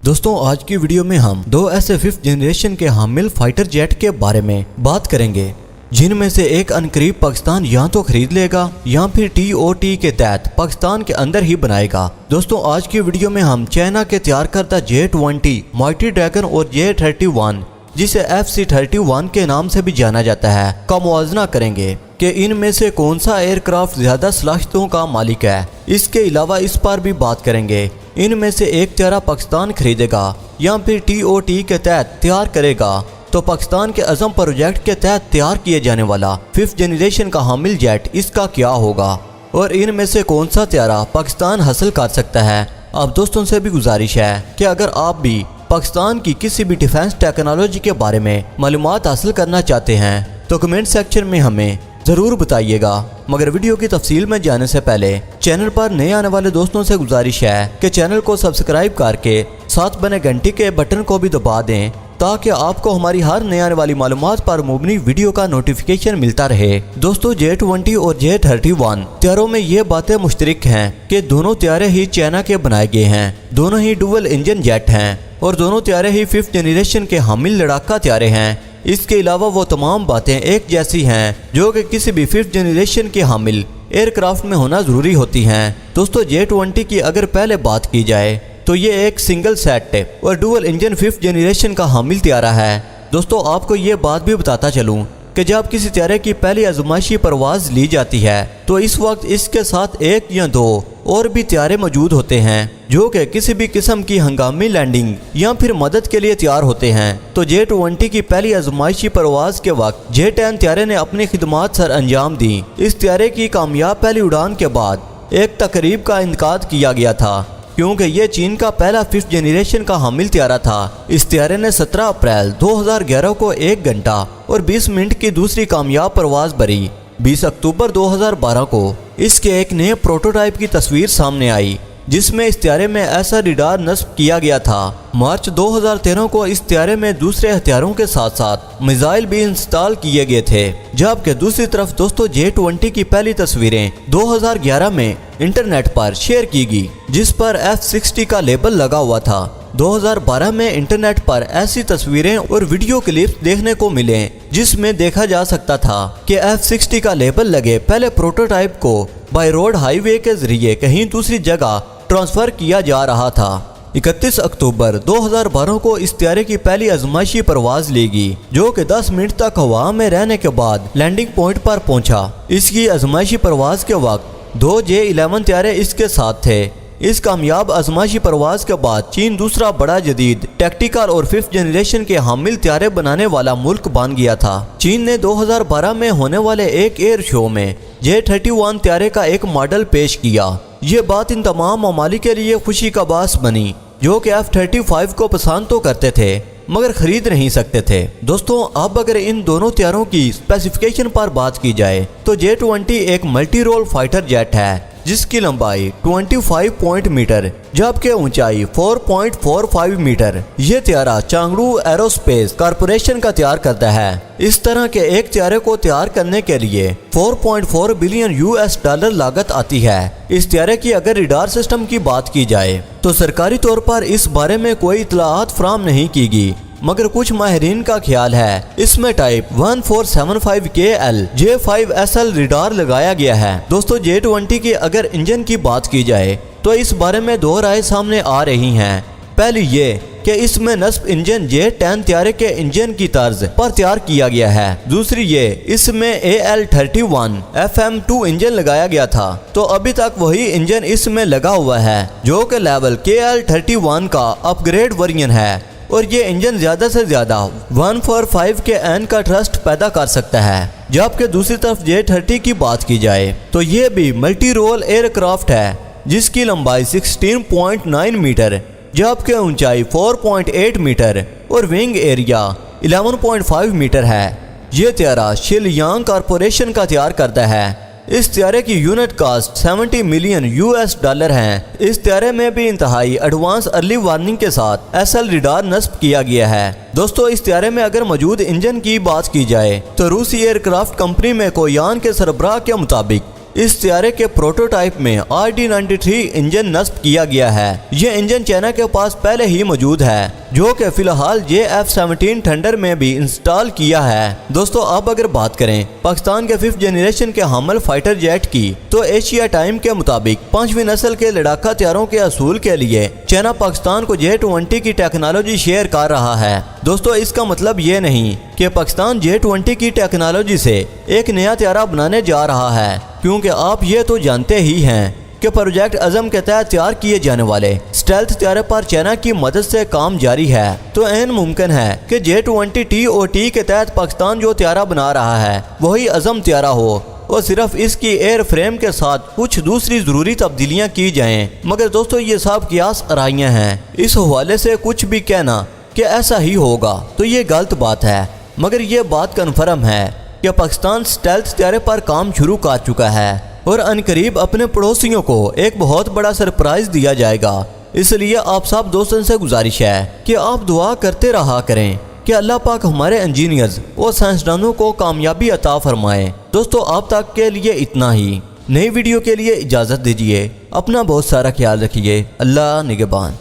दोस्तों आज की वीडियो में हम दो ऐसे 5th जनरेशन के हामिल फाइटर जेट के बारे में बात करेंगे जिनमें से एक अनकरीब पाकिस्तान या तो खरीद लेगा या फिर TOT के तहत पाकिस्तान के अंदर ही बनाएगा। दोस्तों आज की वीडियो में हम चाइना के तैयार करदा J-20 माइटी ड्रैगन और J-31 जिसे FC-31 के नाम से भी जाना जाता है का मुआवजा करेंगे कि इनमें से कौन सा एयरक्राफ्ट ज्यादा सलाहियतों का मालिक है। इसके अलावा इस पर भी बात करेंगे इनमें से एक त्यारा पाकिस्तान खरीदेगा या फिर TOT के तहत तैयार करेगा तो पाकिस्तान के अज़म प्रोजेक्ट के तहत तैयार किए जाने वाला 5th जनरेशन का हामिल जेट इसका क्या होगा और इनमें से कौन सा त्यारा पाकिस्तान हासिल कर सकता है। अब दोस्तों से भी गुजारिश है कि अगर आप भी पाकिस्तान की किसी भी डिफेंस टेक्नोलॉजी के बारे में मालूमात हासिल करना चाहते हैं तो कमेंट सेक्शन में हमें ज़रूर बताइएगा। मगर वीडियो की तफसील में जाने से पहले चैनल पर नए आने वाले दोस्तों से गुजारिश है कि चैनल को सब्सक्राइब करके साथ बने घंटी के बटन को भी दबा दें ताकि आपको हमारी हर नए आने वाली मालूमात पर मुबनी वीडियो का नोटिफिकेशन मिलता रहे। दोस्तों J-20 और J-31 त्यारों में ये बातें मुश्तरक हैं कि दोनों त्यारे ही चाइना के बनाए गए हैं, दोनों ही डुअल इंजन जेट हैं और दोनों त्यारे ही 5th जनरेशन के हामिल लड़ाका त्यारे हैं। इसके अलावा वो तमाम बातें एक जैसी हैं जो कि किसी भी 5th जनरेशन के हामिल एयरक्राफ्ट में होना ज़रूरी होती हैं। दोस्तों J-20 की अगर पहले बात की जाए तो ये एक सिंगल सेट और डुअल इंजन 5th जनरेशन का हामिल त्यारा है। दोस्तों आपको ये बात भी बताता चलूँ कि जब किसी त्यारे की पहली आजमाइशी परवाज़ ली जाती है तो इस वक्त इसके साथ एक या दो और भी त्यारे मौजूद होते हैं जो कि किसी भी किस्म की हंगामी लैंडिंग या फिर मदद के लिए तैयार होते हैं। तो J-20 की पहली आजमाइशी परवाज़ के वक्त J-10 त्यारे ने अपनी खिदमात सर अंजाम दी। इस त्यारे की कामयाब पहली उड़ान के बाद एक तकरीब का इनकाद किया गया था क्योंकि ये चीन का पहला 5th जनरेशन का हामिल त्यारा था। इस त्यारे ने 17 अप्रैल 2011 को 1 घंटा और 20 मिनट की दूसरी कामयाब परवाज़ भरी। 20 अक्टूबर 2012 को इसके एक नए प्रोटोटाइप की तस्वीर सामने आई जिसमें इस त्यारे में ऐसा रडार नस्ब किया गया था। मार्च 2013 को इस त्यारे में दूसरे हथियारों के साथ साथ मिसाइल भी इंस्टॉल किए गए थे। जबकि दूसरी तरफ दोस्तों J-20 की पहली तस्वीरें 2011 में इंटरनेट पर शेयर की गई जिस पर F-60 का लेबल लगा हुआ था। 2012 में इंटरनेट पर ऐसी तस्वीरें और वीडियो क्लिप्स देखने को मिले जिसमें देखा जा सकता था कि F-60 का लेबल लगे पहले प्रोटोटाइप को बाय रोड हाईवे के जरिए कहीं दूसरी जगह ट्रांसफर किया जा रहा था। 31 अक्टूबर 2012 को इस त्यारे की पहली आजमाइशी परवाज़ ली गई जो कि 10 मिनट तक हवा में रहने के बाद लैंडिंग पॉइंट पर पहुंचा। इसकी आजमाइशी परवाज़ के वक्त 2 J-11 त्यारे इसके साथ थे। इस कामयाब आजमाइशी परवाज़ के बाद चीन दूसरा बड़ा जदीद टैक्टिकल और 5th जनरेशन के हामिल त्यारे बनाने वाला मुल्क बन गया था। चीन ने 2012 में होने वाले एक एयर शो में J-31 त्यारे का एक मॉडल पेश किया। ये बात इन तमाम ममालिक के लिए खुशी का बास बनी जो कि F-35 को पसंद तो करते थे मगर खरीद नहीं सकते थे। दोस्तों अब अगर इन दोनों त्यारों की स्पेसिफिकेशन पर बात की जाए तो J-20 एक मल्टी रोल फाइटर जेट है जिसकी लंबाई 25 मीटर जबकि ऊंचाई 4.45 मीटर। ये त्यारा चांगडू एरोस्पेस कॉरपोरेशन का तैयार करता है। इस तरह के एक त्यारे को तैयार करने के लिए 4.4 बिलियन US$ लागत आती है। इस त्यारे की अगर रडार सिस्टम की बात की जाए तो सरकारी तौर पर इस बारे में कोई इतलात फराहम नहीं की गई मगर कुछ माहिरीन का ख्याल है इसमें टाइप 1475KL J5SL रडार लगाया गया है। दोस्तों J-20 की अगर इंजन की बात की जाए तो इस बारे में दो राय सामने आ रही हैं। पहली ये कि इसमें नस्ब इंजन J-10 त्यारे के इंजन की तर्ज पर तैयार किया गया है। दूसरी ये इसमें AL-31 FM2 इंजन लगाया गया था तो अभी तक वही इंजन इसमें लगा हुआ है जो कि लेवल KL-31 का अपग्रेड वर्जन है और ये इंजन ज़्यादा से ज़्यादा 145 के N का थ्रस्ट पैदा कर सकता है। जबकि दूसरी तरफ J-30 की बात की जाए तो ये भी मल्टी रोल एयरक्राफ्ट है जिसकी लंबाई 16.9 मीटर जबकि ऊंचाई 4.8 मीटर और विंग एरिया 11.5 मीटर है। ये त्यारा शिलयांग कॉरपोरेशन का तैयार करता है। इस त्यारे की यूनिट कास्ट 70 मिलियन US$ है। इस त्यारे में भी इंतहाई एडवांस अर्ली वार्निंग के साथ SL रडार नस्ब किया गया है। दोस्तों इस त्यारे में अगर मौजूद इंजन की बात की जाए तो रूसी एयरक्राफ्ट कंपनी में कोयान के सरबराह के मुताबिक इस तैयारे के प्रोटोटाइप में RD-93 इंजन नस्ब किया गया है। ये इंजन चाइना के पास पहले ही मौजूद है, जो कि फिलहाल JF-17 थंडर में भी इंस्टॉल किया है। दोस्तों अब अगर बात करें पाकिस्तान के 5th जनरेशन के हामिल फाइटर जेट की, तो एशिया टाइम के मुताबिक 5वीं नस्ल के लड़ाका तैयारों के असूल के लिए चाइना पाकिस्तान को J-20 की टेक्नोलॉजी शेयर कर रहा है। दोस्तों इसका मतलब ये नहीं कि पाकिस्तान J-20 की टेक्नोलॉजी से एक नया तैयारा बनाने जा रहा है, क्योंकि आप ये तो जानते ही हैं कि प्रोजेक्ट अज़म के तहत तैयार किए जाने वाले स्टेल्थ तैयारे पर चाइना की मदद से काम जारी है। तो ऐन मुमकिन है कि J-20 TOT के तहत पाकिस्तान जो तैयारा बना रहा है वही अज़म तैयारा हो और सिर्फ इसकी एयर फ्रेम के साथ कुछ दूसरी ज़रूरी तब्दीलियाँ की जाएँ। मगर दोस्तों ये सब कियास आराइयाँ हैं। इस हवाले से कुछ भी कहना कि ऐसा ही होगा तो ये गलत बात है। मगर ये बात कन्फर्म है कि पाकिस्तान स्टेल्थ तैयारे पर काम शुरू कर चुका है और अनकरीब अपने पड़ोसियों को एक बहुत बड़ा सरप्राइज दिया जाएगा। इसलिए आप सब दोस्तों से गुजारिश है कि आप दुआ करते रहा करें कि अल्लाह पाक हमारे इंजीनियर्स और साइंसदानों को कामयाबी अता फरमाए। दोस्तों अब तक के लिए इतना ही। नई वीडियो के लिए इजाज़त दीजिए। अपना बहुत सारा ख्याल रखिए। अल्लाह निगहबान।